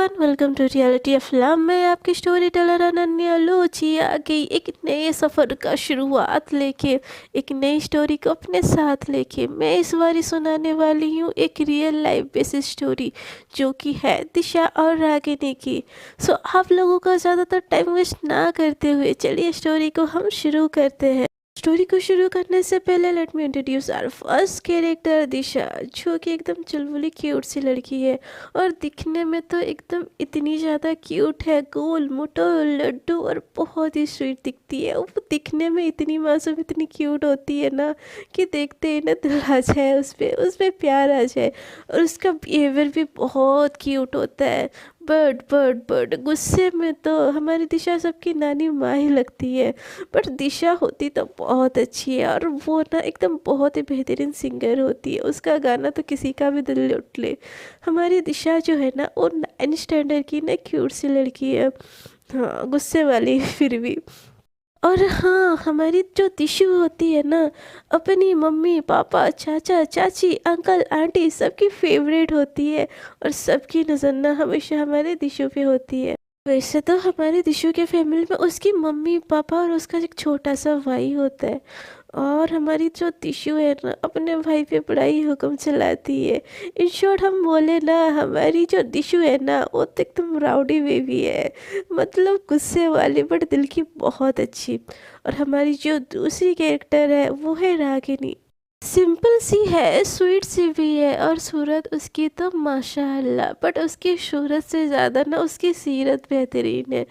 Everyone, welcome to reality अफलाम। मैं आपकी स्टोरी टेलर अनन्या लोची आ गई एक नए सफ़र का शुरुआत लेके, एक नई स्टोरी को अपने साथ लेके। मैं इस बारी सुनाने वाली हूँ एक रियल लाइफ बेसिस स्टोरी जो कि है दिशा और रागिनी की। सो आप लोगों का ज़्यादातर टाइम वेस्ट ना करते हुए चलिए स्टोरी को हम शुरू करते हैं। स्टोरी को शुरू करने से पहले let me introduce our first character Disha, जो कि एकदम चुलबुली क्यूट सी लड़की है और दिखने में तो एकदम इतनी ज़्यादा क्यूट है। गोल मोटो लड्डू और बहुत ही स्वीट दिखती है। वो दिखने में इतनी मासूम इतनी क्यूट होती है ना कि देखते ही ना दिल आ जाए, उस पर प्यार आ जाए। और उसका बिहेवियर भी बहुत क्यूट होता है। बट गुस्से में तो हमारी दिशा सबकी नानी माँ ही लगती है। बट दिशा होती तो बहुत अच्छी है और वो ना एकदम बहुत ही बेहतरीन सिंगर होती है। उसका गाना तो किसी का भी दिल लुट ले। हमारी दिशा जो है ना वो 9th स्टैंडर्ड की ना क्यूट सी लड़की है, हाँ गुस्से वाली फिर भी। और हाँ, हमारी जो दिशु होती है ना, अपनी मम्मी पापा चाचा चाची अंकल आंटी सबकी फेवरेट होती है और सबकी नज़र ना हमेशा हमारे दिशु पे होती है। वैसे तो हमारे दिशु के फैमिली में उसकी मम्मी पापा और उसका एक छोटा सा भाई होता है। और हमारी जो दिशु है ना अपने भाई पे बड़ा ही हुक्म चलाती है। इन शॉर्ट हम बोले ना, हमारी जो दिशु है ना वो तो एकदम राउडी बेबी है, मतलब गुस्से वाली बट दिल की बहुत अच्छी। और हमारी जो दूसरी कैरेक्टर है वो है रागिनी। सिंपल सी है, स्वीट सी भी है और सूरत उसकी तो माशाअल्लाह, बट उसकी शोहरत से ज़्यादा ना उसकी सीरत बेहतरीन है।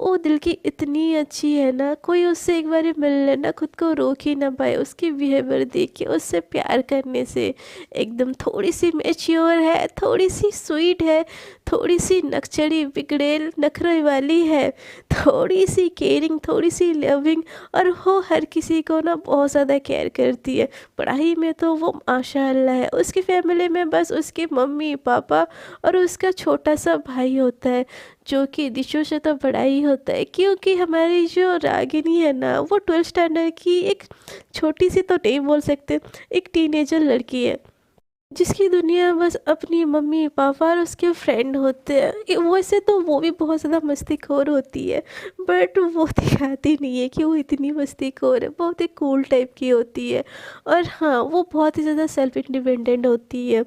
वो दिल की इतनी अच्छी है ना, कोई उससे एक बार मिल लेना खुद को रोक ही ना पाए उसकी बिहेवियर देख के, उससे प्यार करने से। एकदम थोड़ी सी मैच्योर है, थोड़ी सी स्वीट है, थोड़ी सी नकचड़ी बिगड़ेल नखरे वाली है, थोड़ी सी केयरिंग, थोड़ी सी लविंग। और वो हर किसी को ना बहुत ज़्यादा केयर करती है। पढ़ाई में तो वो माशाअल्लाह है। उसकी फैमिली में बस उसके मम्मी पापा और उसका छोटा सा भाई होता है, जो कि दिशु से तो बड़ा ही होता है। क्योंकि हमारी जो रागिनी है ना वो 12th स्टैंडर्ड की एक छोटी सी तो नहीं बोल सकते, एक टीनेजर लड़की है जिसकी दुनिया बस अपनी मम्मी पापा और उसके फ्रेंड होते हैं। वैसे तो वो भी बहुत ज़्यादा मस्तीखोर होती है, बट वो दिखाती नहीं है कि वो इतनी मस्तीखोर है, बहुत ही कूल टाइप की होती है। और हाँ, वो बहुत ही ज़्यादा सेल्फ इंडिपेंडेंट होती है।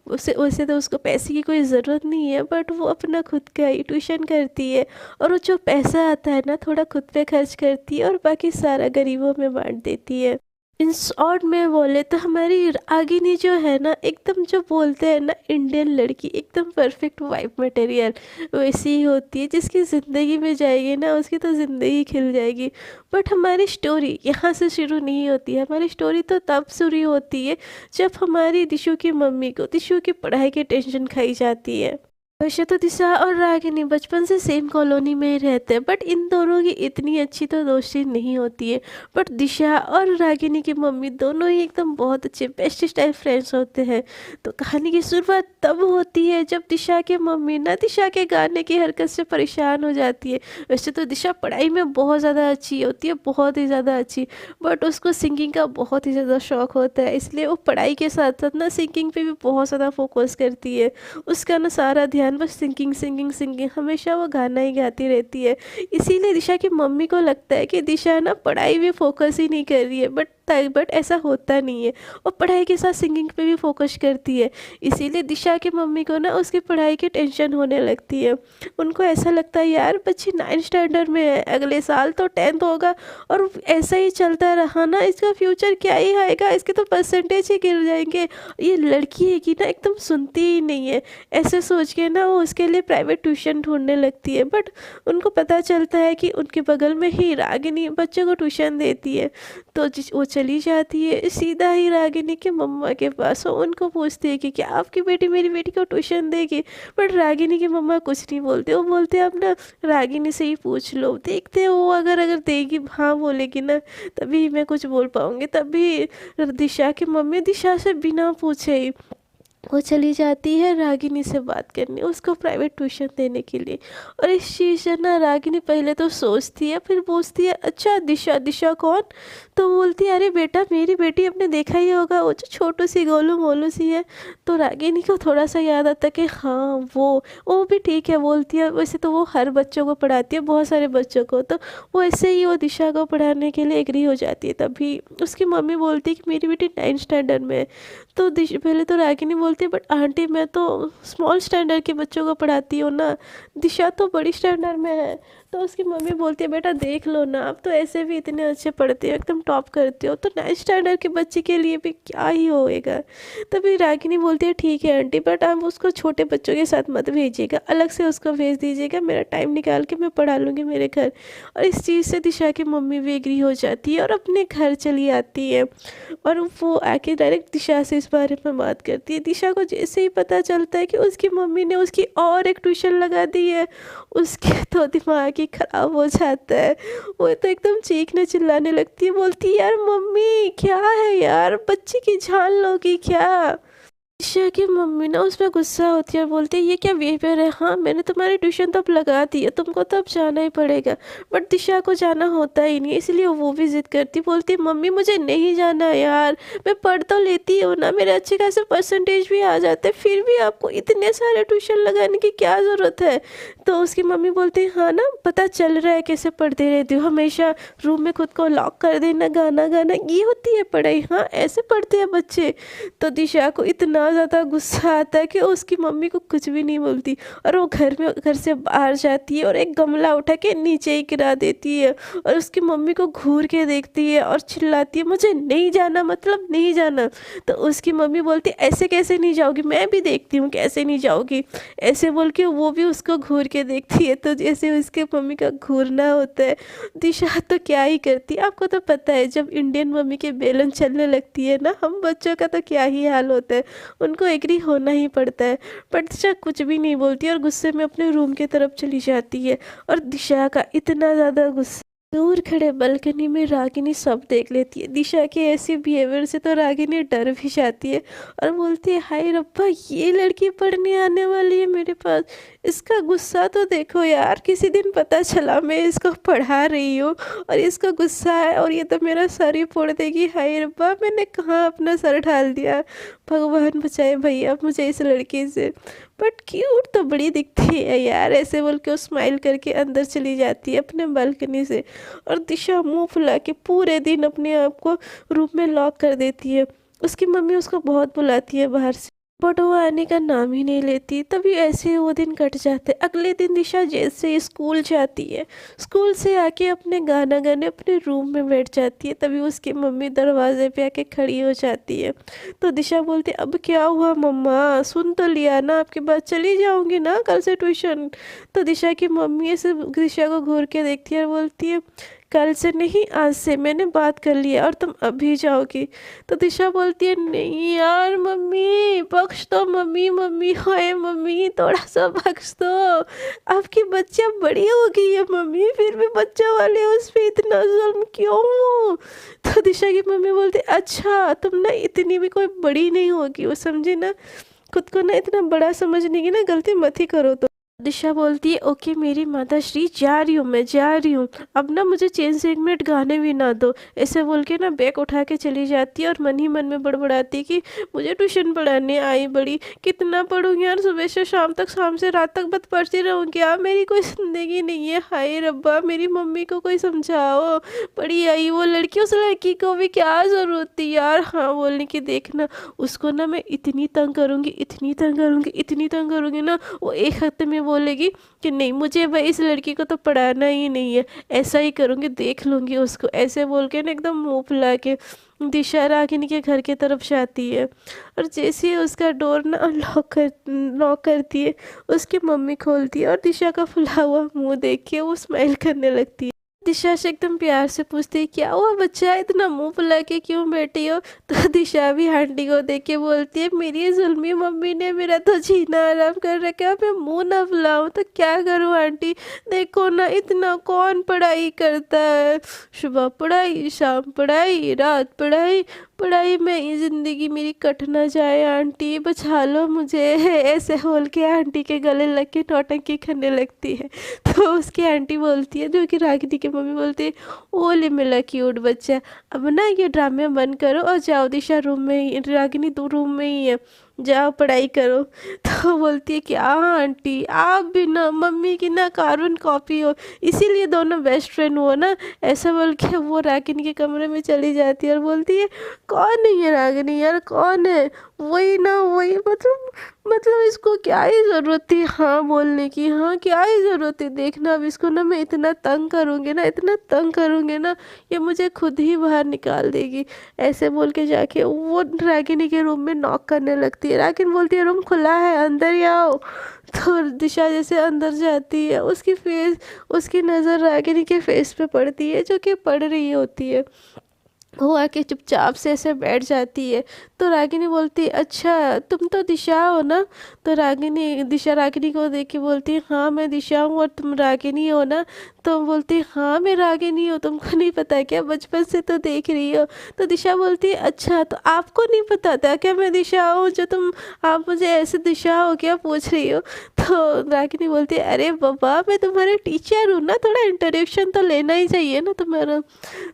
उसे वैसे तो उसको पैसे की कोई ज़रूरत नहीं है, बट वो अपना खुद का ही ट्यूशन करती है और वो जो पैसा आता है ना थोड़ा खुद पे खर्च करती है और बाकी सारा गरीबों में बांट देती है। इन शॉर्ट में बोले तो हमारी रागिनी जो है ना एकदम जो बोलते हैं ना इंडियन लड़की, एकदम परफेक्ट वाइफ मटेरियल वैसी ही होती है। जिसकी ज़िंदगी में जाएगी ना उसकी तो ज़िंदगी खिल जाएगी। बट हमारी स्टोरी यहाँ से शुरू नहीं होती है। हमारी स्टोरी तो तब शुरू होती है जब हमारी दिशु की मम्मी को दिशु की पढ़ाई की टेंशन खाई जाती है। वैसे तो दिशा और रागिनी बचपन से सेम कॉलोनी में ही रहते हैं, बट इन दोनों की इतनी अच्छी तो दोस्ती नहीं होती है। बट दिशा और रागिनी की मम्मी दोनों ही एकदम बहुत अच्छे बेस्ट टाइप फ्रेंड्स होते हैं। तो कहानी की शुरुआत तब होती है जब दिशा की मम्मी ना दिशा के गाने की हरकत से परेशान हो जाती है। वैसे तो दिशा पढ़ाई में बहुत ज़्यादा अच्छी होती है, बहुत ही ज़्यादा अच्छी, बट उसको सिंगिंग का बहुत ही ज़्यादा शौक होता है। इसलिए वो पढ़ाई के साथ साथ ना सिंगिंग पे भी बहुत ज़्यादा फोकस करती है। उसका ना सारा ध्यान बस सिंगिंग सिंगिंग सिंगिंग, हमेशा वो गाना ही गाती रहती है। इसीलिए दिशा की मम्मी को लगता है कि दिशा ना पढ़ाई में फोकस ही नहीं कर रही है, बट ऐसा होता नहीं है। और पढ़ाई के साथ सिंगिंग पे भी फोकस करती है। इसीलिए दिशा की मम्मी को ना उसकी पढ़ाई की टेंशन होने लगती है। उनको ऐसा लगता है यार बच्ची 9th स्टैंडर्ड में है, अगले साल तो 10th होगा और ऐसा ही चलता रहा ना इसका फ्यूचर क्या ही आएगा, इसके तो परसेंटेज ही गिर जाएंगे। ये लड़की है कि ना एकदम सुनती ही नहीं है। ऐसे सोच के ना वो उसके लिए प्राइवेट ट्यूशन ढूंढने लगती है। बट उनको पता चलता है कि उनके बगल में ही रागिनी बच्चों को ट्यूशन देती है। तो वो चली जाती है सीधा ही रागिनी के मम्मा के पास और उनको पूछती है कि क्या आपकी बेटी मेरी बेटी को ट्यूशन देगी। बट रागिनी की मम्मा कुछ नहीं बोलते, वो बोलते आप ना रागिनी से ही पूछ लो, देखते हैं वो अगर देगी हाँ बोलेगी ना तभी मैं कुछ बोल पाऊँगी। तभी दिशा की मम्मी दिशा से बिना पूछे ही वो चली जाती है रागिनी से बात करने, उसको प्राइवेट ट्यूशन देने के लिए। और इस चीज़ से ना रागिनी पहले तो सोचती है, फिर पूछती है अच्छा दिशा, दिशा कौन? तो बोलती है अरे बेटा मेरी बेटी, आपने देखा ही होगा वो जो छोटू सी गोलू मोलू सी है। तो रागिनी को थोड़ा सा याद आता है कि हाँ वो भी ठीक है। बोलती है वैसे तो वो हर बच्चों को पढ़ाती है, बहुत सारे बच्चों को, तो वो ऐसे ही वो दिशा को पढ़ाने के लिए एग्री हो जाती है। तभी उसकी मम्मी बोलती है कि मेरी बेटी 9th स्टैंडर्ड में है। तो पहले तो रागिनी बोलती है बट आंटी मैं तो स्मॉल स्टैंडर्ड के बच्चों को पढ़ाती हूँ ना, दिशा तो बड़ी स्टैंडर्ड में है। तो उसकी मम्मी बोलती है बेटा देख लो ना, आप तो ऐसे भी इतने अच्छे पढ़ते हो, एकदम टॉप करते हो, तो 9th स्टैंडर्ड के बच्चे के लिए भी क्या ही होएगा। तभी रागिनी बोलती है ठीक है आंटी, बट आप उसको छोटे बच्चों के साथ मत भेजिएगा, अलग से उसको भेज दीजिएगा, मेरा टाइम निकाल के मैं पढ़ा लूँगी मेरे घर। और इस चीज़ से दिशा की मम्मी भी एग्री हो जाती है और अपने घर चली आती है। और वो आके डायरेक्ट दिशा से इस बारे में बात करती है। दिशा को जैसे ही पता चलता है कि उसकी मम्मी ने उसकी और एक ट्यूशन लगा दी है, उसके तो दिमाग ही खराब हो जाता है। वो तो एकदम चीखने चिल्लाने लगती है, बोलती है यार मम्मी क्या है यार, बच्ची की जान लोगी क्या? ईशा की मम्मी ना उसमें गुस्सा होती है और बोलती है ये क्या बिहेवियर है, हाँ मैंने तुम्हारी ट्यूशन तो अब लगा दी है, तुमको तो अब जाना ही पड़ेगा। बट दिशा को जाना होता ही नहीं, इसलिए वो भी जिद करती, बोलती मम्मी मुझे नहीं जाना यार, मैं पढ़ तो लेती हूँ ना, मेरे अच्छे खासे परसेंटेज भी आ जाते, फिर भी आपको इतने सारे ट्यूशन लगाने की क्या ज़रूरत है? तो उसकी मम्मी बोलती है हाँ ना, पता चल रहा है कैसे पढ़ती रहती हो, हमेशा रूम में खुद को लॉक कर देना, गाना गाना, ये होती है पढ़ाई? हाँ ऐसे पढ़ते हैं बच्चे। तो दिशा को इतना ज़्यादा गुस्सा आता है कि उसकी मम्मी को कुछ भी नहीं बोलती, और वो घर से बाहर जाती है और एक गमला उठा के नीचे ही गिरा देती है। और उसकी मम्मी को घूर के देखती है और चिल्लाती है मुझे नहीं जाना, मतलब नहीं जाना। तो उसकी मम्मी बोलती है ऐसे कैसे नहीं जाओगी, मैं भी देखती हूँ कैसे नहीं जाओगी। ऐसे बोल के वो भी उसको घूर के देखती है, तो जैसे उसके मम्मी का घूरना होता है। दिशा तो क्या ही करती, आपको तो पता है जब इंडियन मम्मी के बेलन चलने लगती है ना, हम बच्चों का तो क्या ही हाल होता है, उनको एग्री होना ही पड़ता है। पर दिशा कुछ भी नहीं बोलती और गुस्से में अपने रूम की तरफ चली जाती है। और दिशा का इतना ज़्यादा गुस्सा, दूर खड़े बालकनी में रागिनी सब देख लेती है। दिशा के ऐसे बिहेवियर से तो रागिनी डर भी जाती है और बोलती है हाय रब्बा, ये लड़की पढ़ने आने वाली है मेरे पास, इसका गुस्सा तो देखो यार, किसी दिन पता चला मैं इसको पढ़ा रही हूँ और इसका गुस्सा है और ये तो मेरा सर ही फोड़ देगी। हाय रब्बा, मैंने कहाँ अपना सर ढाल दिया, भगवान बचाए भैया मुझे इस लड़की से। बट क्यूट तो बड़ी दिखती है यार, ऐसे बोल के वो स्माइल करके अंदर चली जाती है अपने बालकनी से। और दिशा मुंह फुला के पूरे दिन अपने आप को रूम में लॉक कर देती है। उसकी मम्मी उसको बहुत बुलाती है बाहर से, बट वो आने का नाम ही नहीं लेती। तभी ऐसे ही वो दिन कट जाते। अगले दिन दिशा जैसे स्कूल जाती है, स्कूल से आके अपने गाना गाने अपने रूम में बैठ जाती है। तभी उसकी मम्मी दरवाजे पे आके खड़ी हो जाती है। तो दिशा बोलती है अब क्या हुआ मम्मा, सुन तो लिया ना, आपके बाद चली जाऊंगी ना कल से ट्यूशन। तो दिशा की मम्मी ऐसे दिशा को घूर के देखती है और बोलती है कल से नहीं आज से, मैंने बात कर लिया और तुम अभी जाओगी। तो दिशा बोलती है नहीं यार मम्मी बख्श दो, मम्मी मम्मी होए मम्मी थोड़ा सा बख्श दो, आपकी बच्चा बड़ी हो गई है मम्मी, फिर भी बच्चा वाले उस पर इतना जुल्म क्यों? तो दिशा की मम्मी बोलती अच्छा तुम ना इतनी भी कोई बड़ी नहीं होगी, वो समझी ना, खुद को ना इतना बड़ा समझने की ना गलती मत ही करो। तो दिशा बोलती है ओके मेरी माता श्री, जा रही हूँ मैं, जा रही हूँ, अब ना मुझे चैन से 1 मिनट गाने भी ना दो। ऐसे बोल के ना बैग उठा के चली जाती है और मन ही मन में बड़बड़ाती है कि मुझे ट्यूशन पढ़ाने आई बड़ी, कितना पढ़ूंगी यार, सुबह से शाम तक, शाम से रात तक बस पढ़ती रहूँगी यार, मेरी कोई जिंदगी नहीं है। हाय रब्बा, मेरी मम्मी को कोई समझाओ, पढ़ी आई वो लड़की, उस लड़की को भी क्या ज़रूरत थी यार हाँ बोलने की, देखना उसको ना मैं इतनी तंग करूँगी, इतनी तंग करूँगी, इतनी तंग करूँगी ना, वो 1 हफ्ते में बोलेगी कि नहीं मुझे भाई इस लड़की को तो पढ़ाना ही नहीं है, ऐसा ही करूँगी, देख लूँगी उसको। ऐसे बोल के ना एकदम मुंह फुला के दिशा रागिनी के घर की तरफ जाती है। और जैसे ही उसका डोर ना लॉक करती है, उसकी मम्मी खोलती है और दिशा का फुला हुआ मुंह देख के वो स्माइल करने लगती है। दिशा से एकदम प्यार से पूछती है क्या हुआ बच्चा, इतना मुंह फुला के क्यों बैठी हो? तो दिशा भी आंटी को देख के बोलती है मेरी जुल्मी मम्मी ने मेरा तो जीना आराम कर रखा है, मैं मुंह ना फुलाऊं तो क्या करूं आंटी, देखो ना इतना कौन पढ़ाई करता है, सुबह पढ़ाई, शाम पढ़ाई, रात पढ़ाई, पढ़ाई में ही ज़िंदगी मेरी कट ना जाए, आंटी बचा लो मुझे। ऐसे बोल के आंटी के गले लग के नौटंकी करने लगती है। तो उसकी आंटी बोलती है, जो कि रागिनी की मम्मी बोलती है, ओले मेरा क्यूट बच्चा, अब ना ये ड्रामे बंद करो और जाओ, दिशा रूम में ही, रागिनी तो रूम में ही है, जाओ पढ़ाई करो। तो बोलती है कि हाँ आंटी, आप भी ना मम्मी की ना कार्बन कॉपी हो, इसीलिए दोनों बेस्ट फ्रेंड हो ना। ऐसा बोल के वो रागिनी के कमरे में चली जाती है और बोलती है, कौन है ये रागिनी यार, कौन है? वही ना, वही मतलब इसको क्या ही ज़रूरत थी हाँ बोलने की, हाँ क्या ही ज़रूरत थी, देखना अब इसको ना मैं इतना तंग करूँगी ना, इतना तंग करूँगी ना, ये मुझे खुद ही बाहर निकाल देगी। ऐसे बोल के जाके वो रागिनी के रूम में नॉक करने लगती है। रागिनी बोलती है, रूम खुला है, अंदर ही आओ। तो दिशा जैसे अंदर जाती है, उसकी नज़र रागिनी के फेस पे पड़ती है, जो कि पढ़ रही होती है। वो आके चुपचाप से ऐसे बैठ जाती है। तो रागिनी बोलती है, अच्छा तुम तो दिशा हो ना? तो दिशा रागिनी को देख के बोलती है, हाँ मैं दिशा हूँ और तुम रागिनी हो ना? तो बोलती है, हाँ मैं रागिनी हूँ, तुमको नहीं पता क्या, बचपन से तो देख रही हो। तो दिशा बोलती है, अच्छा तो आपको नहीं पता था क्या मैं दिशा हूँ, जो आप मुझे ऐसे दिशा हो क्या पूछ रही हो? तो रागिनी बोलती है, अरे बाबा मैं तुम्हारे टीचर हूँ ना, थोड़ा इंट्रोडक्शन तो लेना ही चाहिए ना तुम्हारा।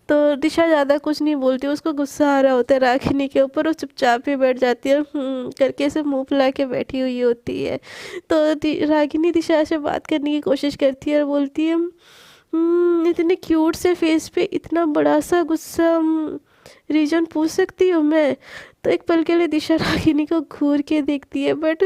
तो दिशा ज़्यादा कुछ नहीं बोलती, उसको गुस्सा आ रहा होता है रागिनी के ऊपर, वो चुपचाप ही बैठ जाती है, करके ऐसे मुंह फुला के बैठी हुई होती है। तो रागिनी दिशा से बात करने की कोशिश करती है और बोलती है, इतने क्यूट से फेस पे इतना बड़ा सा गुस्सा, रीजन पूछ सकती हूँ मैं? तो एक पल के लिए दिशा रागिनी को घूर के देखती है, बट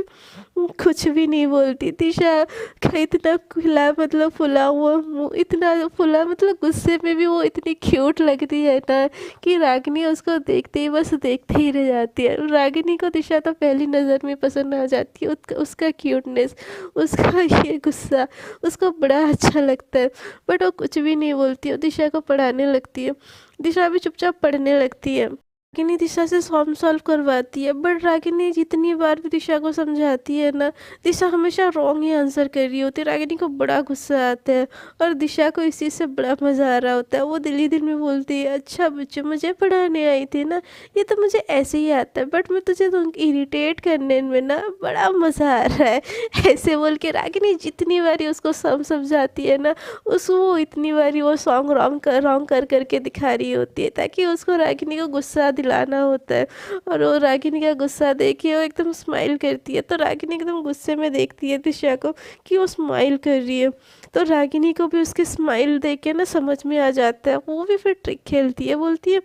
कुछ भी नहीं बोलती। दिशा का इतना खुला मतलब फुला हुआ मुँह, इतना फुला मतलब गुस्से में भी वो इतनी क्यूट लगती है ना, कि रागिनी उसको देखते ही बस देखते ही रह जाती है। रागिनी को दिशा तो पहली नज़र में पसंद आ जाती है, उसका क्यूटनेस, उसका ये गुस्सा उसको बड़ा अच्छा लगता है। बट वो कुछ भी नहीं बोलती है, दिशा को पढ़ाने लगती है। दिशा भी चुपचाप पढ़ने लगती है। रागिनी दिशा से सॉल्व करवाती है, बट रागिनी जितनी बार भी दिशा को समझाती है ना, दिशा हमेशा रॉन्ग ही आंसर कर रही होती है। रागिनी को बड़ा गुस्सा आता है और दिशा को इस चीज़ से बड़ा मज़ा आ रहा होता है। वो दिल ही दिल में बोलती है, अच्छा बच्चों मुझे पढ़ाने आई थी ना, ये तो मुझे ऐसे ही आता है, बट मैं तुझे तो इरिटेट करने में ना बड़ा मज़ा आ रहा है। ऐसे बोल के रागिनी जितनी बारी उसको समझाती है ना, वो इतनी बारी वो सॉन्ग रॉन्ग कर करके दिखा रही होती है, ताकि उसको रागिनी को गुस्सा दिलाना होता है। और वो रागिनी का गुस्सा देखिए, वो एकदम स्माइल करती है। तो रागिनी एकदम गुस्से में देखती है दिशा को कि वो स्माइल कर रही है। तो रागिनी को भी उसकी स्माइल देख के ना समझ में आ जाता है। वो भी फिर ट्रिक खेलती है, बोलती है,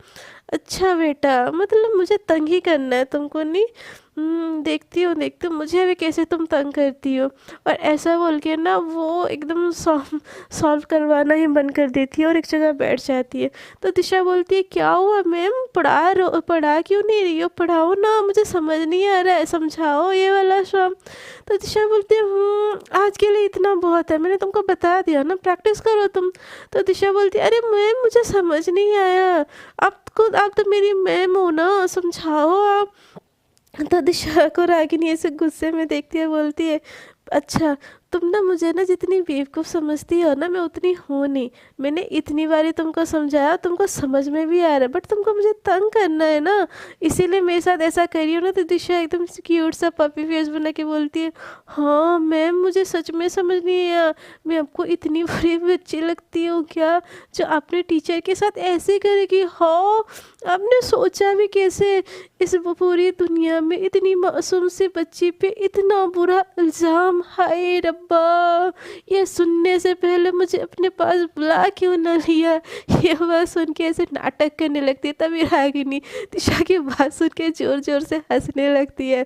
अच्छा बेटा मतलब मुझे तंग ही करना है तुमको, नहीं देखती हूँ मुझे भी कैसे तुम तंग करती हो। और ऐसा बोल के ना वो एकदम सॉल्व करवाना ही बंद कर देती है और एक जगह बैठ जाती है। तो दिशा बोलती है, क्या हुआ मैम, पढ़ा क्यों नहीं रही हो, पढ़ाओ ना, मुझे समझ नहीं आ रहा है, समझाओ ये वाला सम। तो दिशा बोलती है, आज के लिए इतना बहुत है, मैंने तुमको बता दिया ना, प्रैक्टिस करो तुम। तो दिशा बोलती है, अरे मैम मुझे समझ नहीं आया, आप तो मेरी मैम हो ना, समझाओ आप। तो दिशा को रागिनी ऐसे गुस्से में देखती है, बोलती है, अच्छा तुम ना मुझे ना जितनी बेवकूफ़ समझती हो ना, मैं उतनी हूँ नहीं। मैंने इतनी बारी तुमको समझाया, तुमको समझ में भी आ रहा है, बट तुमको मुझे तंग करना है ना, इसीलिए मेरे साथ ऐसा करी हो ना। तो दिशा एकदम क्यूट सा पपी फेस बना के बोलती है, हाँ मैम मुझे सच में समझ नहीं आया, मैं आपको इतनी बुरी बच्ची लगती हूँ क्या, जो आपने टीचर के साथ ऐसे करेगी? हाँ आपने सोचा भी कैसे, इस पूरी दुनिया में इतनी मासूम सी बच्ची पे इतना बुरा इल्ज़ाम, हाय रब्बा, ये सुनने से पहले मुझे अपने पास बुला क्यों ना लिया। ये बात सुन के ऐसे नाटक करने लगती है। तभी रागिनी दिशा की बात सुन के ज़ोर ज़ोर से हंसने लगती है।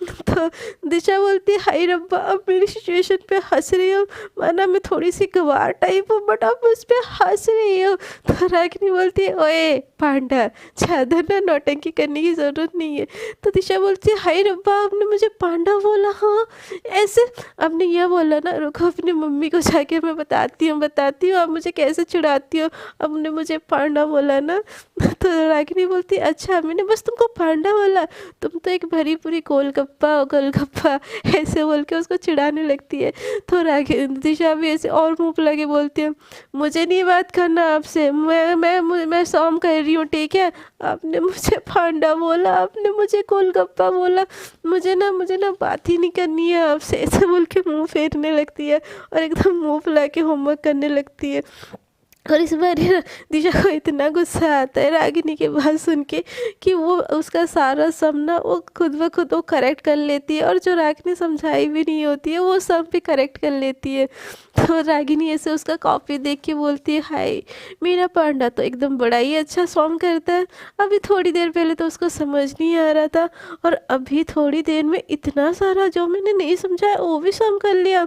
तो दिशा बोलती है, हाय रब्बा, अब मेरी सिचुएशन पे हंस रही हो, माना मैं थोड़ी सी गवार टाइप हूँ, बट अब उस पर हंस रही हो। तो रागिनी बोलती है, ओए पांडा, ज़्यादा ना नौटंकी करने की ज़रूरत नहीं है। तो दिशा बोलती है, हाय रब्बा आपने मुझे पांडा बोला, हाँ ऐसे आपने यह बोला ना, रुको अपनी मम्मी को जाके मैं बताती हूँ आप मुझे कैसे चिढ़ाती हो, आपने मुझे पांडा बोला ना। तो रागिनी बोलती है, अच्छा मैंने बस तुमको पांडा बोला, तुम तो एक भरी पूरी गोलगप्पा, ऐसे बोल के उसको चिढ़ाने लगती है। तो दिशा भी ऐसे और मुँह फुला के बोलती है, मुझे नहीं बात करना आपसे, मैं सॉम कर रही हूँ, ठीक है, आपने मुझे पांडा बोला, आपने मुझे गोलगप्पा बोला, मुझे ना बात ही नहीं करनी है आपसे, ऐसे बोल के मुँह फेरने लगती है और एकदम मुँह फुला के होमवर्क करने लगती है। और इस बार ये दिशा को इतना गुस्सा आता है रागिनी की बात सुन के कि वो उसका सारा सम ना वो खुद ब खुद वो करेक्ट कर लेती है, और जो रागिनी समझाई भी नहीं होती है वो सम भी करेक्ट कर लेती है। तो रागिनी ऐसे उसका कॉपी देख के बोलती है, हाय मेरा पांडा तो एकदम बड़ा ही अच्छा सॉन्ग करता है, अभी थोड़ी देर पहले तो उसको समझ नहीं आ रहा था और अभी थोड़ी देर में इतना सारा जो मैंने नहीं समझा वो भी सॉन्ग कर लिया।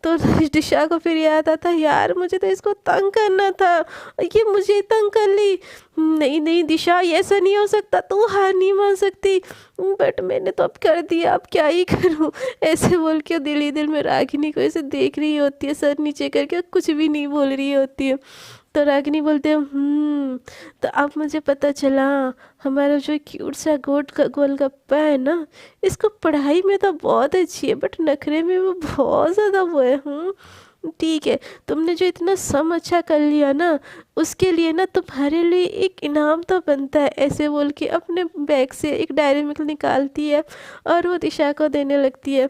तो दिशा को फिर याद आता, यार मुझे तो इसको तंग करना था, ये मुझे तंग कर ली। नहीं नहीं दिशा, ये ऐसा नहीं हो सकता, तू हार नहीं मान सकती, बट मैंने तो अब कर दिया, अब क्या ही करूं, ऐसे बोल के दिल ही दिल में रागिनी को ऐसे देख रही होती है सर नीचे करके, कुछ भी नहीं बोल रही होती है। तो रागिनी बोलते हैं, तो अब मुझे पता चला हमारा जो क्यूट सा गोलगप्पा है ना, इसको पढ़ाई में तो बहुत अच्छी है बट नखरे में वो बहुत ज़्यादा वो है। ठीक है, तुमने जो इतना सम अच्छा कर लिया ना, उसके लिए ना तुम्हारे लिए एक इनाम तो बनता है, ऐसे बोल के अपने बैग से एक डायरी मिल्क निकालती है और वो दिशा को देने लगती है।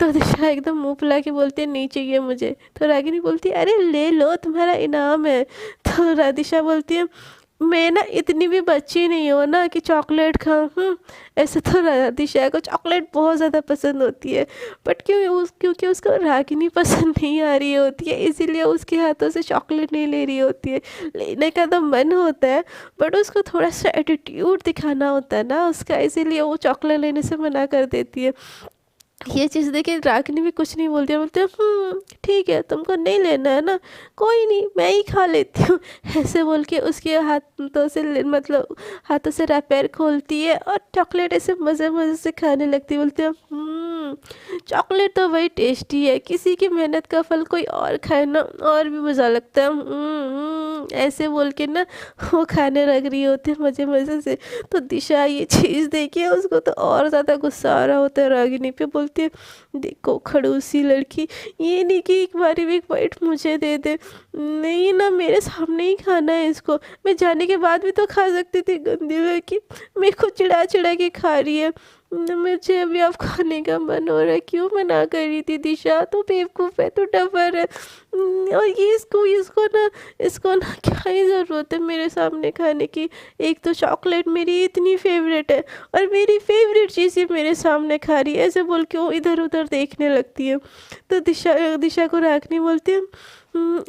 तो दिशा एकदम मुंह फुला के बोलती है, नहीं चाहिए मुझे। तो रागिनी बोलती है, अरे ले लो, तुम्हारा इनाम है। तो दिशा बोलती है, मैं ना इतनी भी बच्ची नहीं हूँ ना कि चॉकलेट खाऊं। ऐसे तो दिशा को चॉकलेट बहुत ज़्यादा पसंद होती है, बट क्योंकि उसको रागिनी पसंद नहीं आ रही होती है, इसीलिए उसके हाथों से चॉकलेट नहीं ले रही होती है। लेने का तो मन होता है बट उसको थोड़ा सा एटीट्यूड दिखाना होता है ना उसका, इसीलिए वो चॉकलेट लेने से मना कर देती है। ये चीज़ देखे रागिनी भी कुछ नहीं बोलती है, बोलते हैं, ठीक है तुमको नहीं लेना है ना, कोई नहीं मैं ही खा लेती हूँ। ऐसे बोल के उसके हाथों से मतलब हाथों से रैपर खोलती है और चॉकलेट ऐसे मज़े मज़े से खाने लगती है। बोलते हैं, चॉकलेट तो वही टेस्टी है, किसी की मेहनत का फल कोई और खाए ना और भी मज़ा लगता है। ऐसे बोल के ना वो खाने लग रही होती है मज़े मज़े से। तो दिशा ये चीज़ देखिए उसको तो और ज़्यादा गुस्सा आ रहा होता है रागिनी पे। बोलती है, देखो खड़ूसी लड़की, ये नहीं कि एक बारी भी एक बाइट मुझे दे दे, नहीं ना मेरे सामने ही खाना है इसको, मैं जाने के बाद भी तो खा सकती थी, गंदी लड़की मेरे को चिढ़ा चिढ़ा के खा रही है, मुझे अभी आप खाने का मन हो रहा है, क्यों मना कर रही थी दिशा, तो बेवकूफ़ है, तो डफर है। और ये इसको ना क्या ही ज़रूरत है मेरे सामने खाने की, एक तो चॉकलेट मेरी इतनी फेवरेट है और मेरी फेवरेट चीज़ ये मेरे सामने खा रही है। ऐसे बोल के वो इधर उधर देखने लगती है। तो दिशा को रागिनी बोलती है,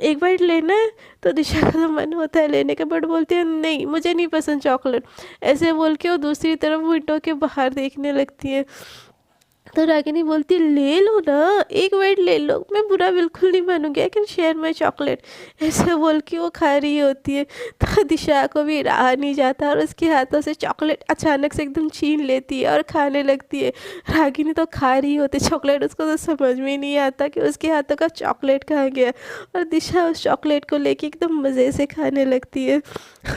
एक बाइट लेना है। तो दिशा का तो मन होता है लेने का बट बोलती है, नहीं मुझे नहीं पसंद चॉकलेट। ऐसे बोल के वो दूसरी तरफ विंडो के बाहर देखने लगती है। तो रागिनी बोलती है, ले लो ना, एक बाइट ले लो, मैं बुरा बिल्कुल नहीं मानूंगी, I can share my chocolate. ऐसे बोल के वो खा रही होती है। तो दिशा को भी रहा नहीं जाता और उसके हाथों से चॉकलेट अचानक से एकदम छीन लेती है और खाने लगती है। रागिनी तो खा रही होती है चॉकलेट, उसको तो समझ में ही नहीं आता कि उसके हाथों का चॉकलेट कहाँ गया, और दिशा उस चॉकलेट को लेके एकदम मज़े से खाने लगती है,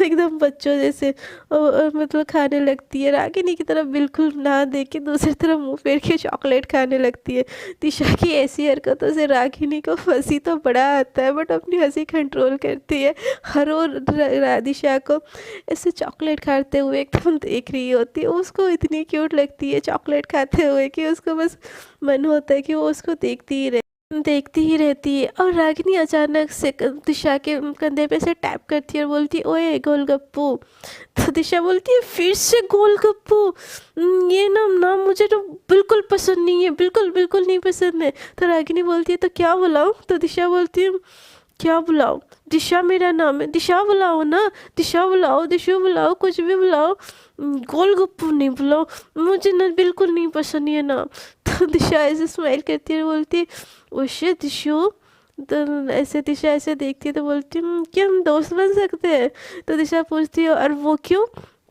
एकदम बच्चों जैसे मतलब खाने लगती है। रागिनी की तरफ बिल्कुल ना देख के दूसरी तरफ मुंह फेर के चॉकलेट खाने लगती है। दिशा की ऐसी हरकतों से रागिनी को हंसी तो बड़ा आता है बट अपनी हंसी कंट्रोल करती है। हर वो दिशा को ऐसे चॉकलेट खाते हुए एकदम देख रही होती है, उसको इतनी क्यूट लगती है चॉकलेट खाते हुए कि उसको बस मन होता है कि वो उसको देखती ही रहती है। और रागिनी अचानक से दिशा के कंधे पे से टैप करती है और बोलती है, ओए गोलगप्पू। तो दिशा बोलती है, फिर से गोलगप्पू, ये नाम मुझे तो बिल्कुल पसंद नहीं है, बिल्कुल बिल्कुल नहीं पसंद है। तो रागिनी बोलती है, तो क्या बुलाऊं? तो दिशा बोलती है, क्या बुलाओ? दिशा मेरा नाम है, दिशा बुलाओ ना, दिशा बुलाओ, दिशु बुलाओ, कुछ भी बुलाओ, गोलगप्पू नहीं बुलाओ, मुझे ना बिल्कुल नहीं पसंद ये नाम। तो दिशा ऐसे स्माइल करती है, बोलती है, ओशे दिशु। तो ऐसे दिशा ऐसे देखती है तो बोलती है, क्या हम दोस्त बन सकते हैं? तो दिशा पूछती है, और वो क्यों?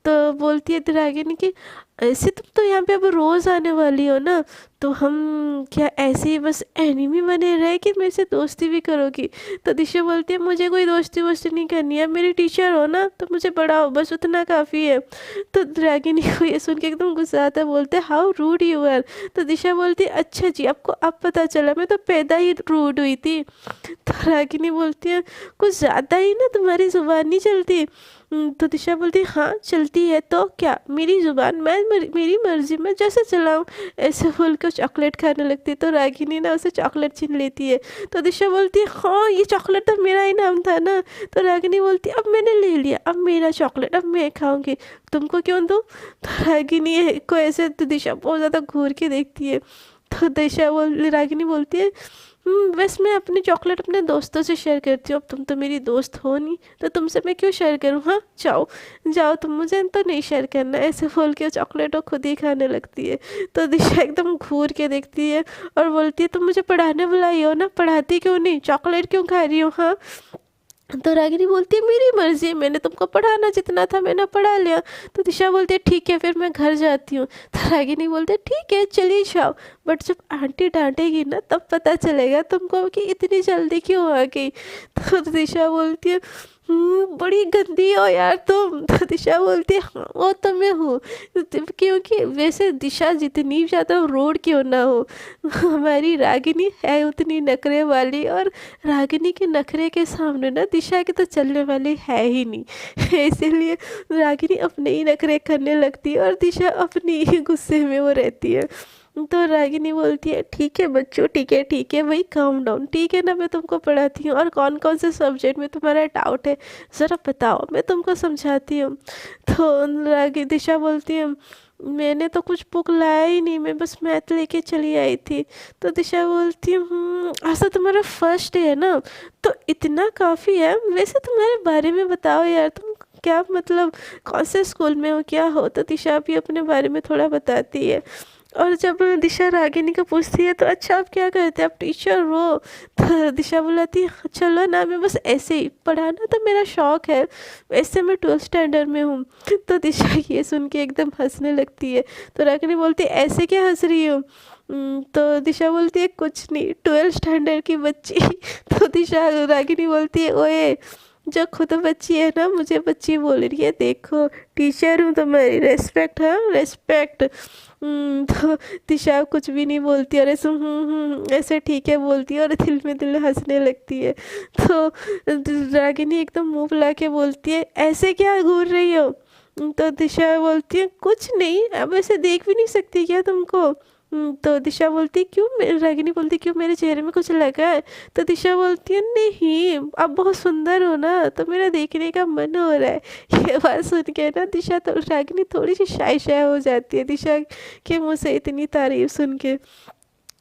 तो बोलती है रागिनी कि ऐसे तुम तो यहाँ पे अब रोज़ आने वाली हो ना, तो हम क्या ऐसे ही बस एनिमी बने रहे कि मेरे से दोस्ती भी करोगी? तो दिशा बोलती है मुझे कोई दोस्ती वोस्ती नहीं करनी है, मेरी टीचर हो ना तो मुझे पढ़ाओ, बस उतना काफ़ी है। तो रागिनी को ये सुन के एकदम गुस्सा आता है, बोलते हाउ रूड यू आर। तो दिशा बोलती है अच्छा जी, आपको अब पता चला, मैं तो पैदा ही रूड हुई थी। तो रागिनी बोलती है कुछ ज़्यादा ही ना तुम्हारी ज़ुबान नहीं चलती। तो दिशा बोलती है हाँ चलती है तो क्या, मेरी ज़ुबान मेरी मर्जी, मैं जैसे चलाऊँ। ऐसे बोल कर चॉकलेट खाने लगती है। तो रागिनी ना उसे चॉकलेट छीन लेती है। तो दिशा बोलती है हाँ ये चॉकलेट तो मेरा ही नाम था ना। तो रागिनी बोलती है अब मैंने ले लिया, अब मेरा चॉकलेट, अब मैं खाऊंगी, तुमको क्यों दूँ। तो रागिनी को ऐसे तो दिशा बहुत ज़्यादा घूर के देखती है। तो रागिनी बोलती है बस मैं अपनी चॉकलेट अपने दोस्तों से शेयर करती हूँ, अब तुम तो मेरी दोस्त हो नहीं तो तुमसे मैं क्यों शेयर करूँ। हाँ जाओ जाओ, तुम मुझे तो नहीं शेयर करना। ऐसे बोल के चॉकलेट वो खुद ही खाने लगती है। तो दिशा एकदम घूर के देखती है और बोलती है तुम मुझे पढ़ाने बुलाई हो ना, पढ़ाती क्यों नहीं, चॉकलेट क्यों खा रही हो। हाँ तो रागिनी बोलती है मेरी मर्जी, मैंने तुमको पढ़ाना जितना था मैंने पढ़ा लिया। तो दिशा बोलती है ठीक है फिर मैं घर जाती हूँ। तो रागिनी बोलती है ठीक है चलिए जाओ, बट जब आंटी डांटेगी ना तब पता चलेगा तुमको कि इतनी जल्दी क्यों आ गई। तो दिशा बोलती है बड़ी गंदी हो यार तुम। तो दिशा बोलती है हाँ वो तो मैं हूँ, क्योंकि वैसे दिशा जितनी ज़्यादा रोड क्यों ना हो, हमारी रागिनी है उतनी नखरे वाली, और रागिनी के नखरे के सामने ना दिशा की तो चलने वाली है ही नहीं। इसीलिए रागिनी अपने ही नखरे करने लगती है और दिशा अपनी ही गुस्से में वो रहती है। तो रागिनी बोलती है ठीक है बच्चों, ठीक है भाई, काम डाउन, ठीक है ना, मैं तुमको पढ़ाती हूँ, और कौन कौन से सब्जेक्ट में तुम्हारा डाउट है ज़रा बताओ, मैं तुमको समझाती हूँ। तो रागी दिशा बोलती है मैंने तो कुछ बुक लाया ही नहीं, मैं बस मैथ लेके चली आई थी। तो दिशा बोलती है ऐसा तुम्हारा फर्स्ट डे है ना, तो इतना काफ़ी है। वैसे तुम्हारे बारे में बताओ यार, तुम क्या मतलब कौन से स्कूल में हो, क्या हो। तो दिशा भी अपने बारे में थोड़ा बताती है। और जब दिशा रागिनी को पूछती है तो अच्छा आप क्या करते हैं, आप टीचर हो। तो दिशा बुलाती है चलो ना, मैं बस ऐसे ही, पढ़ाना तो मेरा शौक है, वैसे मैं 12th स्टैंडर्ड में हूँ। तो दिशा ये सुन के एकदम हंसने लगती है। तो रागिनी बोलती है ऐसे क्या हंस रही हो। तो दिशा बोलती है कुछ नहीं, 12th स्टैंडर्ड की बच्ची। तो दिशा रागिनी बोलती है ओए, जो खुद बच्ची है ना मुझे बच्ची बोल रही है, देखो टीचर हूँ तुम्हारी, रेस्पेक्ट है रेस्पेक्ट। तो दिशा कुछ भी नहीं बोलती और ऐसे ऐसे ठीक है बोलती है और दिल में हंसने लगती है। तो रागिनी एकदम मुंह फुला के बोलती है ऐसे क्या घूर रही हो। तो दिशा बोलती है कुछ नहीं, अब ऐसे देख भी नहीं सकती क्या तुमको। तो दिशा बोलती क्यों, रागिनी बोलती क्यों मेरे चेहरे में कुछ लगा है। तो दिशा बोलती है नहीं, आप बहुत सुंदर हो ना तो मेरा देखने का मन हो रहा है। ये बात सुन के ना दिशा तो रागिनी थोड़ी सी शाय शाय हो जाती है दिशा के मुँह से इतनी तारीफ सुन के।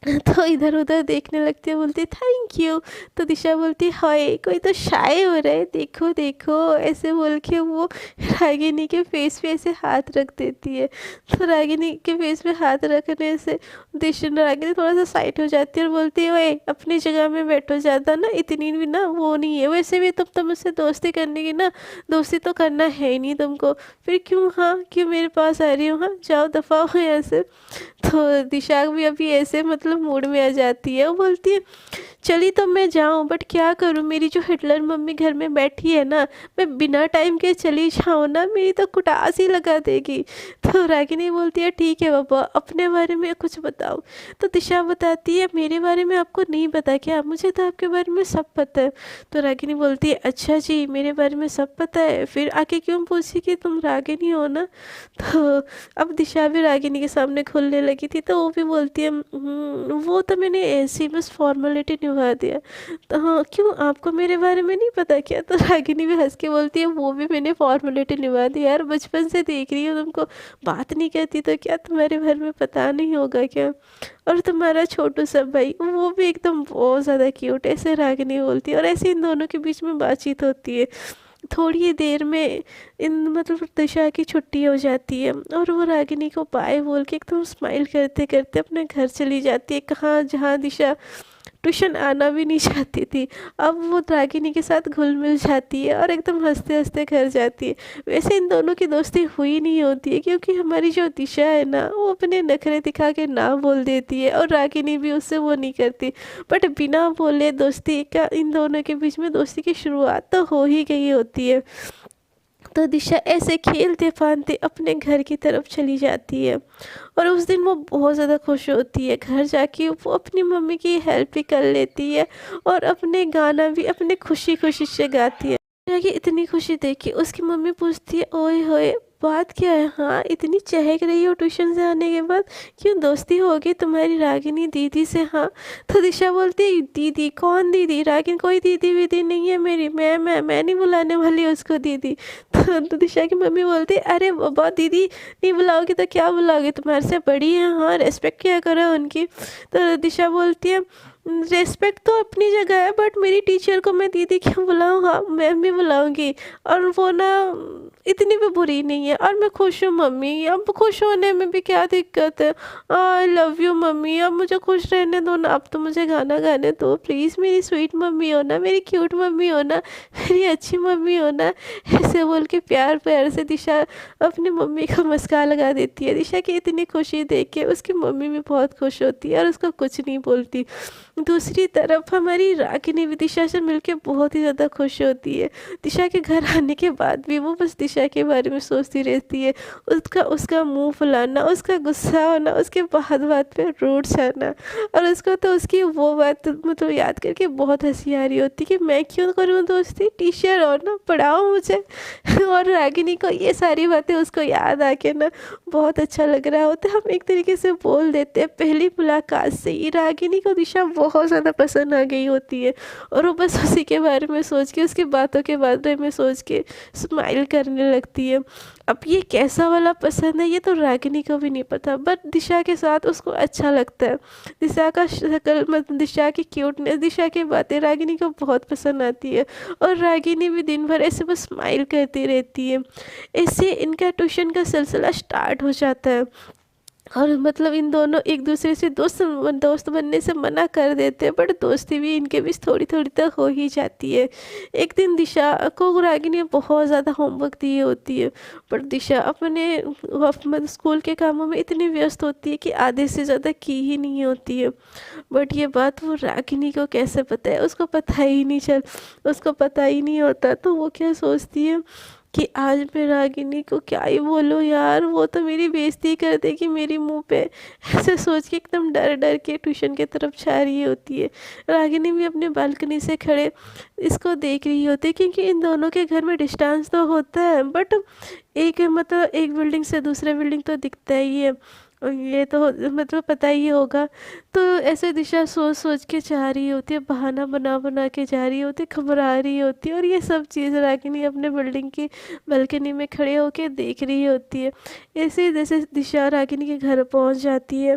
तो इधर उधर देखने लगती है, बोलती है थैंक यू। तो दिशा बोलती है हाय कोई तो शाय हो रहा है, देखो देखो, ऐसे बोल के वो रागिनी के फेस पे ऐसे हाथ रख देती है। तो रागिनी के फेस पे हाथ रखने से रागिनी थोड़ा सा साइड हो जाती है और बोलती है ओए अपनी जगह में बैठो, ज़्यादा ना इतनी भी ना वो नहीं है, वैसे भी तुम तो मुझसे दोस्ती करने की ना, दोस्ती तो करना है ही नहीं तुमको, फिर क्यों हाँ क्यों मेरे पास आ रही हो, हाँ जाओ दफ़ा हो यहाँ से। तो दिशा भी अभी ऐसे मतलब मूड में आ जाती है, वो बोलती है चली तो मैं जाऊँ बट क्या करूँ, मेरी जो हिटलर मम्मी घर में बैठी है ना, मैं बिना टाइम के चली जाऊँ ना मेरी तो कुटास ही लगा देगी। तो रागिनी बोलती है ठीक है बाबा अपने बारे में कुछ बताओ। तो दिशा बताती है मेरे बारे में आपको नहीं पता क्या, मुझे तो आपके बारे में सब पता है। तो रागिनी बोलती है अच्छा जी मेरे बारे में सब पता है, फिर आके क्यों पूछी कि तुम रागिनी हो ना। तो अब दिशा भी रागिनी के सामने खुलने लगी थी, तो वो भी बोलती है वो तो मैंने ऐसी बस फॉर्मेलिटी निभा दिया। तो हाँ क्यों आपको मेरे बारे में नहीं पता क्या। तो रागिनी भी हंस के बोलती है वो भी मैंने फॉर्मेलिटी निभा दी यार, बचपन से देख रही हूँ तुमको, बात नहीं करती तो क्या तुम्हारे बारे में पता नहीं होगा क्या। और तुम्हारा छोटू सा भाई वो भी एकदम बहुत ज़्यादा क्यूट है, ऐसे रागिनी बोलती है। और ऐसे इन दोनों के बीच में बातचीत होती है। थोड़ी ही देर में इन मतलब दिशा की छुट्टी हो जाती है और वो रागिनी को बाय बोल के एकदम स्माइल करते करते अपने घर चली जाती है, कहाँ जहाँ दिशा ट्यूशन आना भी नहीं चाहती थी। अब वो रागिनी के साथ घुल मिल जाती है और एकदम हंसते हंसते घर जाती है। वैसे इन दोनों की दोस्ती हुई नहीं होती है, क्योंकि हमारी जो दिशा है ना, वो अपने नखरे दिखा के ना बोल देती है और रागिनी भी उससे वो नहीं करती। बट बिना बोले दोस्ती का इन दोनों के बीच में दोस्ती की शुरुआत तो हो ही गई होती है। तो दिशा ऐसे खेलते फांदते अपने घर की तरफ चली जाती है और उस दिन वो बहुत ज़्यादा खुश होती है। घर जाके वो अपनी मम्मी की हेल्प भी कर लेती है और अपने गाना भी अपने खुशी खुशी से गाती है। कि इतनी खुशी देखी उसकी मम्मी पूछती है, ओए होए बात क्या है, हाँ इतनी चहक रही हो ट्यूशन से आने के बाद, क्यों दोस्ती हो गई तुम्हारी रागिनी दीदी से? हाँ। तो दिशा बोलती है, दीदी कौन दीदी? रागिनी कोई दीदी वीदी नहीं है मेरी, मैं नहीं बुलाने वाली उसको दीदी। तो दिशा की मम्मी बोलती है, अरे बाबा दीदी नहीं बुलाओगी तो क्या बुलाओगे, तुम्हारे से बड़ी है, हाँ रेस्पेक्ट किया करो उनकी। तो दिशा बोलती है, रेस्पेक्ट तो अपनी जगह है, बट मेरी टीचर को मैं दीदी क्यों बुलाऊँ? हाँ मैं भी बुलाऊंगी, और वो ना इतनी भी बुरी नहीं है, और मैं खुश हूँ मम्मी, अब खुश होने में भी क्या दिक्कत है? आई लव यू मम्मी, अब मुझे खुश रहने दो ना, अब तो मुझे गाना गाने दो प्लीज़, मेरी स्वीट मम्मी हो ना, मेरी क्यूट मम्मी हो ना, मेरी अच्छी मम्मी हो ना। ऐसे बोल के प्यार प्यार से दिशा अपनी मम्मी को मस्का लगा देती है। दिशा की इतनी खुशी देख के उसकी मम्मी भी बहुत खुश होती है और उसको कुछ नहीं बोलती। दूसरी तरफ हमारी रागिनी भी दिशा से मिलके बहुत ही ज़्यादा खुश होती है। दिशा के घर आने के बाद भी वो बस दिशा के बारे में सोचती रहती है, उसका उसका मुंह फुलाना, उसका गुस्सा होना, उसके बात बात पे रूठ जाना, और उसको तो उसकी वो बात मतलब याद करके बहुत हंसी आ रही होती कि मैं क्यों करूँ दोस्ती, टीचर हो ना, पढ़ाओ मुझे। और रागिनी को ये सारी बातें उसको याद आके ना बहुत अच्छा लग रहा होता है। हम एक तरीके से बोल देते हैं पहली मुलाकात से ही रागिनी को दिशा बहुत ज़्यादा पसंद आ गई होती है, और वो बस उसी के बारे में सोच के, उसकी बातों के बारे में सोच के स्माइल करने लगती है। अब ये कैसा वाला पसंद है ये तो रागिनी को भी नहीं पता, बट दिशा के साथ उसको अच्छा लगता है। दिशा का शक्ल मतलब दिशा की क्यूटनेस, दिशा की बातें रागिनी को बहुत पसंद आती है, और रागिनी भी दिन भर ऐसे बस स्माइल करती रहती है। ऐसे इनका ट्यूशन का सिलसिला स्टार्ट हो जाता है, और मतलब इन दोनों एक दूसरे से दोस्त बनने से मना कर देते हैं, बट दोस्ती भी इनके बीच थोड़ी थोड़ी तक हो ही जाती है। एक दिन दिशा को रागिनी ने बहुत ज़्यादा होमवर्क दी होती है, पर दिशा अपने मतलब स्कूल के कामों में इतनी व्यस्त होती है कि आधे से ज़्यादा की ही नहीं होती है। बट ये बात वो रागिनी को कैसे पता है? उसको पता ही नहीं होता। तो वो क्या सोचती है कि आज मैं रागिनी को क्या ही बोलूँ यार, वो तो मेरी बेइज्जती कर देगी मेरी मुंह पे। ऐसे सोच के एकदम डर डर के ट्यूशन की तरफ जा रही होती है। रागिनी भी अपने बालकनी से खड़े इसको देख रही होती है, क्योंकि इन दोनों के घर में डिस्टेंस तो होता है, बट एक मतलब एक बिल्डिंग से दूसरे बिल्डिंग तो दिखता ही है, और ये तो मतलब पता ही होगा। तो ऐसे दिशा सोच सोच के जा रही होती है, बहाना बना बना के जा रही होती है, घबरा रही होती है, और ये सब चीज़ रागिनी अपने बिल्डिंग की बालकनी में खड़े होके देख रही होती है। ऐसे ही जैसे दिशा रागिनी के घर पहुंच जाती है,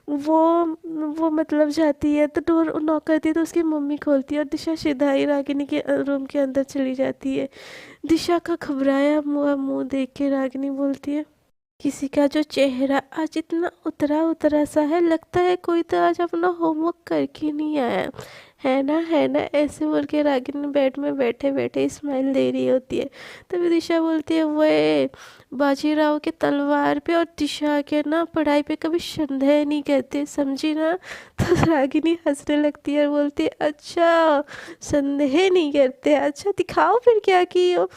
वो वो मतलब जाती है तो डोर नॉक करती है, तो उसकी मम्मी खोलती है और दिशा सीधा ही रागिनी के रूम के अंदर चली जाती है। दिशा का घबराया मुँह मुँह देख के रागिनी बोलती है, किसी का जो चेहरा आज इतना उतरा उतरा सा है, लगता है कोई तो आज अपना होमवर्क करके नहीं आया, है ना, ऐसे बोल के रागिनी बेड में बैठे बैठे स्माइल दे रही होती है। तभी दिशा बोलती है, वे बाजीराव के तलवार पे और दिशा के ना पढ़ाई पे कभी संदेह नहीं करते, समझी ना? तो रागिनी हंसने लगती है और बोलती है, अच्छा संदेह नहीं करते, अच्छा दिखाओ फिर क्या की हो।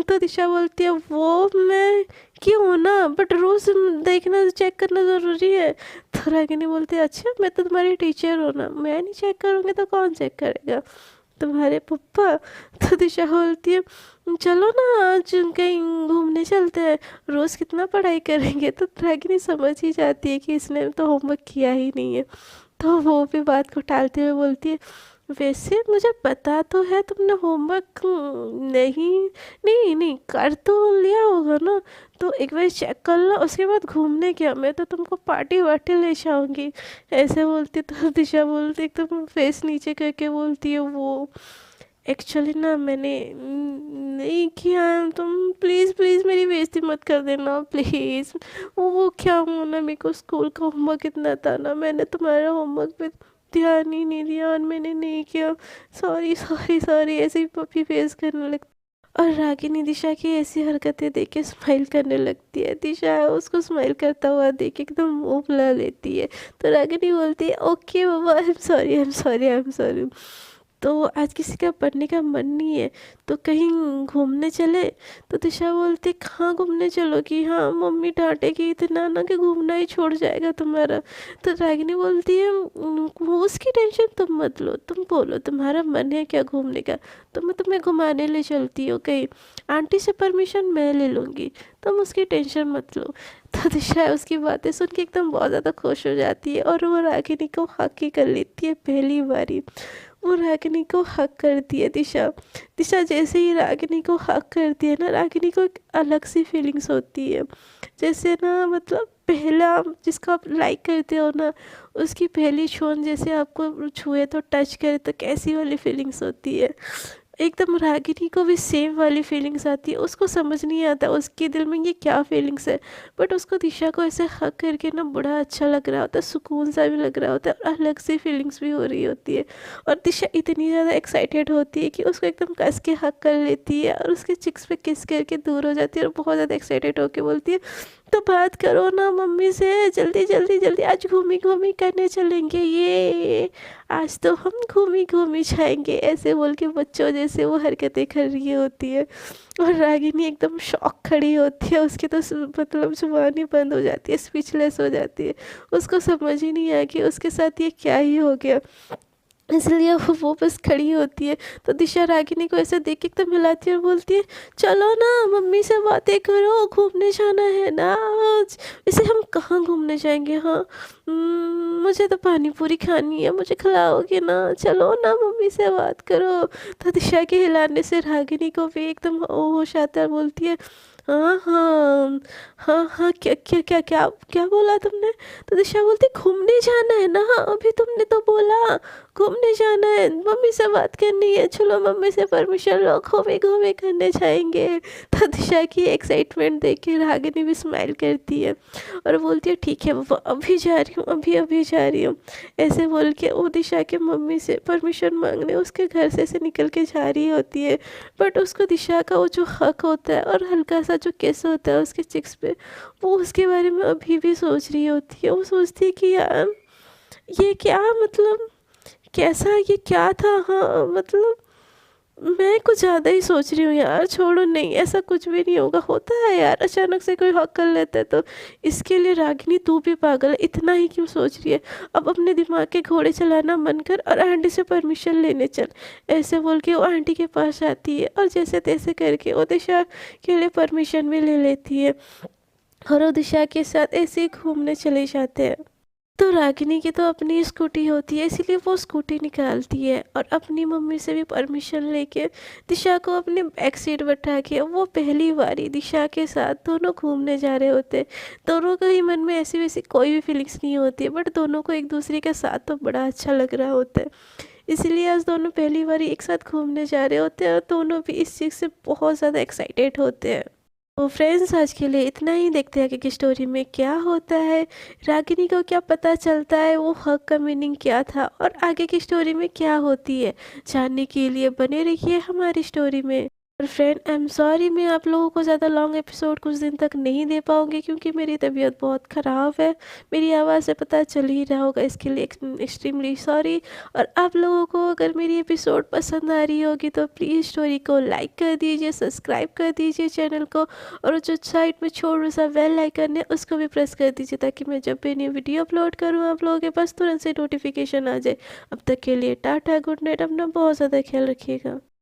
तो दिशा बोलती है, वो मैं क्यों ना, बट रोज देखना चेक करना ज़रूरी है। तो रागिनी बोलती है, अच्छा मैं तो तुम्हारी टीचर हूँ ना, मैं नहीं चेक करूँगी तो कौन चेक करेगा, तुम्हारे पप्पा। तो दिशा बोलती है, चलो ना आज कहीं घूमने चलते हैं, रोज़ कितना पढ़ाई करेंगे। तो रागिनी समझ ही जाती है कि इसने तो होमवर्क किया ही नहीं है, तो वो भी बात को टालते हुए बोलती है, वैसे मुझे पता तो है तुमने होमवर्क नहीं नहीं नहीं कर तो लिया होगा ना, तो एक बार चेक कर लो, उसके बाद घूमने क्या, मैं तो तुमको पार्टी वार्टी ले जाऊंगी। ऐसे बोलती तो दिशा बोलती एकदम फेस नीचे करके बोलती है, वो एक्चुअली ना मैंने नहीं किया, तुम प्लीज़ प्लीज़ मेरी बेइज्जती मत कर देना प्लीज़। वो क्या हुआ ना, मेरे को स्कूल का होमवर्क इतना था ना, मैंने तुम्हारे होमवर्क पे ध्यान ही नहीं दिया और मैंने नहीं किया, सॉरी सॉरी सॉरी, ऐसे ही पपी फेस करने लगती। और रागिनी दिशा की ऐसी हरकतें देख के स्माइल करने लगती है। दिशा उसको स्माइल करता हुआ देख के एकदम मुंह फुला लेती है। तो रागिनी बोलती है okay Baba, I am sorry I am sorry I am sorry. तो आज किसी का पढ़ने का मन नहीं है तो कहीं घूमने चले। तो दिशा बोलती कहाँ घूमने चलोगी, हाँ मम्मी डांटेगी इतना ना कि घूमना ही छोड़ जाएगा तुम्हारा। तो रागिनी बोलती है वो उसकी टेंशन तुम मत लो, तुम बोलो तुम्हारा मन है क्या घूमने का, तो मैं तुम्हें घुमाने ले चलती हूँ कहीं, आंटी से परमिशन मैं ले लूँगी, तुम उसकी टेंशन मत लो। तो दिशा उसकी बातें सुन के एकदम बहुत ज़्यादा खुश हो जाती है और वो रागिनी को हक ही कर लेती है पहली बारी। वो रागिनी को हक करती है दिशा। दिशा जैसे ही रागिनी को हक करती है ना, रागिनी को एक अलग सी फीलिंग्स होती है, जैसे ना मतलब पहला जिसको आप लाइक करते हो ना, उसकी पहली छून जैसे आपको छुए तो टच करे तो कैसी वाली फीलिंग्स होती है, एकदम रागिनी को भी सेम वाली फीलिंग्स आती है। उसको समझ नहीं आता उसके दिल में ये क्या फीलिंग्स है, बट उसको दिशा को ऐसे हक करके ना बड़ा अच्छा लग रहा होता है, सुकून सा भी लग रहा होता है और अलग सी फीलिंग्स भी हो रही होती है। और दिशा इतनी ज़्यादा एक्साइटेड होती है कि उसको एकदम कस के हक कर लेती है और उसके चिक्स पे किस करके दूर हो जाती है और बहुत ज़्यादा एक्साइटेड होकर बोलती है तो बात करो ना मम्मी से, जल्दी जल्दी जल्दी, आज घूमी घूमी करने चलेंगे, ये आज तो हम घूमी घूमी जाएंगे, ऐसे बोल के बच्चों जैसे वो हरकतें कर रही होती है। और रागिनी एकदम शॉक खड़ी होती है, उसकी तो मतलब जुबान ही बंद हो जाती है, स्पीचलेस हो जाती है, उसको समझ ही नहीं आया कि उसके साथ ये क्या ही हो गया, इसलिए वो बस खड़ी होती है। तो दिशा रागिनी को ऐसे देख के एकदम हिलाती है और बोलती है चलो ना मम्मी से बातें करो, घूमने जाना है ना आज। वैसे हम कहाँ घूमने जाएंगे, हाँ मुझे तो पानी पूरी खानी है, मुझे खिलाओगे ना, चलो ना मम्मी से बात करो। तो दिशा के हिलाने से रागिनी को भी एकदम होश आता है, बोलती है हाँ हाँ हाँ हाँ, क्या क्या क्या क्या क्या बोला तुमने। तो दिशा बोलती घूमने जाना है ना, हाँ अभी तुमने तो बोला घूमने जाना है, मम्मी से बात करनी है, चलो मम्मी से परमिशन लो, घूमे घूमे करने जाएंगे। तो दिशा की एक्साइटमेंट देख के रागिनी भी स्माइल करती है और बोलती है ठीक है पापा, अभी जा रही हूँ, अभी अभी जा रही हूँ, ऐसे बोल के वो दिशा के मम्मी से परमिशन मांगने उसके घर से निकल के जा रही होती है। बट उसको दिशा का वो जो हक होता है और हल्का सा जो किस होता है उसके चिक्स पे, वो उसके बारे में अभी भी सोच रही होती है। वो सोचती है कि यार ये क्या मतलब, कैसा ये क्या था, हाँ मतलब मैं कुछ ज़्यादा ही सोच रही हूँ यार, छोड़ो, नहीं ऐसा कुछ भी नहीं होगा, होता है यार अचानक से कोई हक कर लेता है तो इसके लिए रागिनी तू भी पागल है, इतना ही क्यों सोच रही है, अब अपने दिमाग के घोड़े चलाना मन कर और आंटी से परमिशन लेने चल। ऐसे बोल के वो आंटी के पास आती है और जैसे तैसे करके वो दिशा के लिए परमिशन भी ले लेती है और वो दिशा के साथ ऐसे ही घूमने चले जाते हैं। तो रागिनी की तो अपनी स्कूटी होती है, इसीलिए वो स्कूटी निकालती है और अपनी मम्मी से भी परमिशन लेके दिशा को अपने बैक सीट बैठा के वो पहली बारी दिशा के साथ दोनों घूमने जा रहे होते हैं। दोनों के ही मन में ऐसी वैसी कोई भी फीलिंग्स नहीं होती है, बट दोनों को एक दूसरे के साथ तो बड़ा अच्छा लग रहा होता है, इसलिए आज दोनों पहली बारी एक साथ घूमने जा रहे होते हैं और दोनों भी इस चीज़ से बहुत ज़्यादा एक्साइटेड होते हैं। तो फ्रेंड्स आज के लिए इतना ही, देखते हैं कि स्टोरी में क्या होता है, रागिनी को क्या पता चलता है, वो हक का मीनिंग क्या था और आगे की स्टोरी में क्या होती है, जानने के लिए बने रहिए हमारी स्टोरी में। और फ्रेंड आई एम सॉरी, मैं आप लोगों को ज़्यादा लॉन्ग एपिसोड कुछ दिन तक नहीं दे पाऊँगी क्योंकि मेरी तबीयत बहुत ख़राब है, मेरी आवाज़ से पता चल ही रहा होगा, इसके लिए एक्सट्रीमली सॉरी। और आप लोगों को अगर मेरी एपिसोड पसंद आ रही होगी तो प्लीज़ स्टोरी को लाइक कर दीजिए, सब्सक्राइब कर दीजिए चैनल को, और जो साइड में छोटा सा बेल आइकन है उसको भी प्रेस कर दीजिए ताकि मैं जब भी न्यू वीडियो अपलोड करूँ आप लोगों के पास तुरंत से नोटिफिकेशन आ जाए। अब तक के लिए टाटा, गुड नाइट, अपना बहुत ज़्यादा ख्याल रखिएगा।